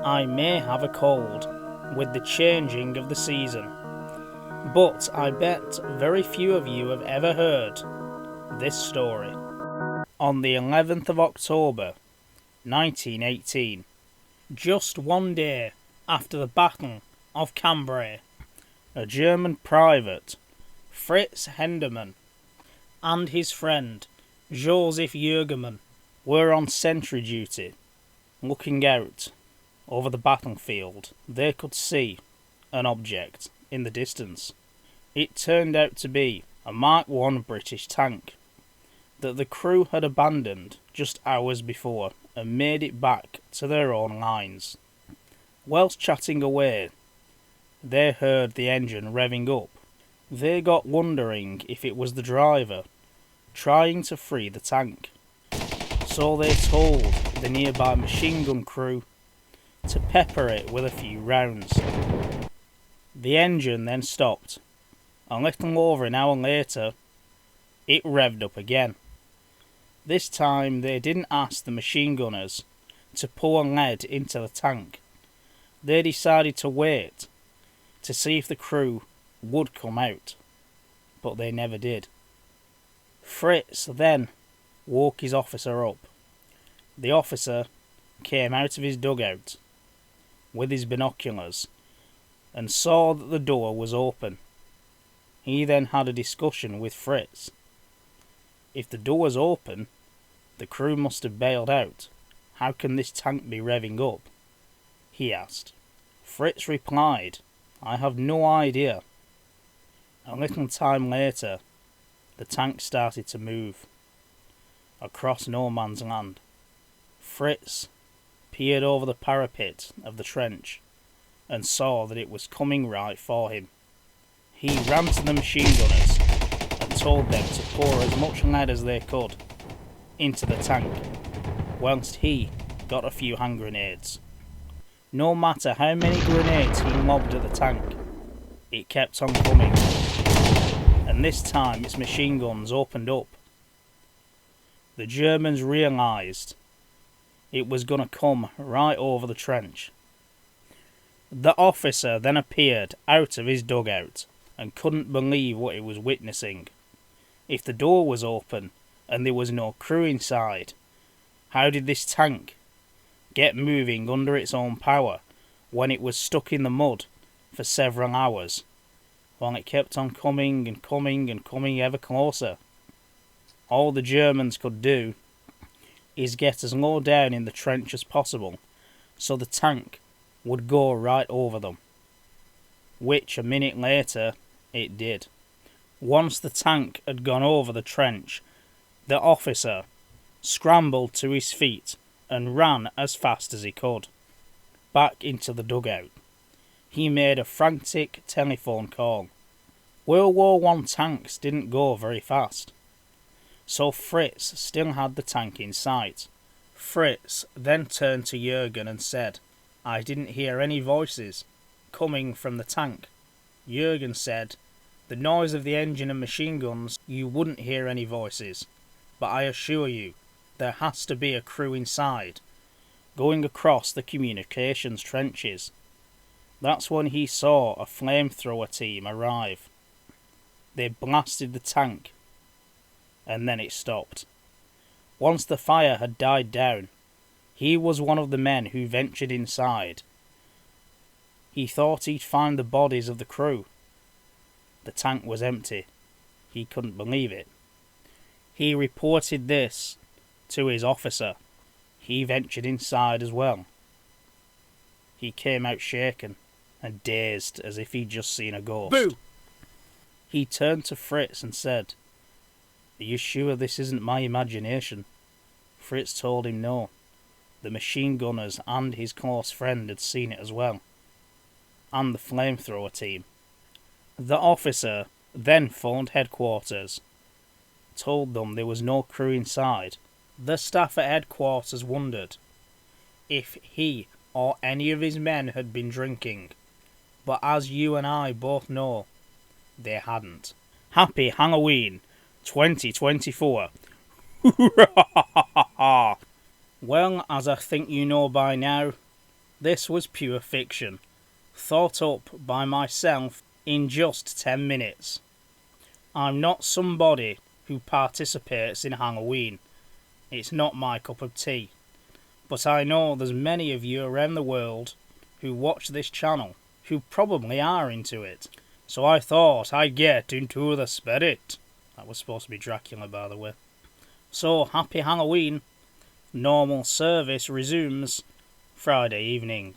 I may have a cold with the changing of the season, but I bet very few of you have ever heard this story. On the 11th of October, 1918, just one day after the Battle of Cambrai, a German private, Fritz Henderman, and his friend, Joseph Jürgermann, were on sentry duty. Looking out over the battlefield, they could see an object in the distance. It turned out to be a Mark I British tank that the crew had abandoned just hours before and made it back to their own lines. Whilst chatting away, they heard the engine revving up. They got wondering if it was the driver trying to free the tank. So they told the nearby machine gun crew to pepper it with a few rounds. The engine then stopped. A little over an hour later, it revved up again. This time they didn't ask the machine gunners to pour lead into the tank. They decided to wait to see if the crew would come out, but they never did. Fritz then woke his officer up. The officer came out of his dugout with his binoculars and saw that the door was open. He then had a discussion with Fritz. If the door was open, the crew must have bailed out. How can this tank be revving up? He asked. Fritz replied, I have no idea. A little time later, the tank started to move across no man's land. Fritz peered over the parapet of the trench and saw that it was coming right for him. He ran to the machine gunners and told them to pour as much lead as they could into the tank, whilst he got a few hand grenades. No matter how many grenades he lobbed at the tank, it kept on coming, and this time its machine guns opened up. The Germans realised it was going to come right over the trench. The officer then appeared out of his dugout and couldn't believe what he was witnessing. If the door was open and there was no crew inside, how did this tank get moving under its own power when it was stuck in the mud for several hours, while it kept on coming and coming and coming ever closer? All the Germans could do is get as low down in the trench as possible so the tank would go right over them, which a minute later it did. Once the tank had gone over the trench, the officer scrambled to his feet and ran as fast as he could back into the dugout. He made a frantic telephone call. World War I tanks didn't go very fast, so Fritz still had the tank in sight. Fritz then turned to Jürgen and said, I didn't hear any voices coming from the tank. Jürgen said, the noise of the engine and machine guns, you wouldn't hear any voices, but I assure you, there has to be a crew inside, going across the communications trenches. That's when he saw a flamethrower team arrive. They blasted the tank, and then it stopped. Once the fire had died down, he was one of the men who ventured inside. He thought he'd find the bodies of the crew. The tank was empty. He couldn't believe it. He reported this to his officer. He ventured inside as well. He came out shaken and dazed as if he'd just seen a ghost. Boo! He turned to Fritz and said, Are you sure this isn't my imagination? Fritz told him no. The machine gunners and his close friend had seen it as well, and the flamethrower team. The officer then phoned headquarters, told them there was no crew inside. The staff at headquarters wondered if he or any of his men had been drinking, but as you and I both know, they hadn't. Happy Halloween 2024. Well, as I think you know by now, This was pure fiction, thought up by myself in just 10 minutes. I'm not somebody who participates in Halloween. It's not my cup of tea. But I know there's many of you around the world who watch this channel who probably are into it. So I thought I'd get into the spirit. That was supposed to be Dracula, by the way. So happy Halloween. Normal service resumes Friday evening.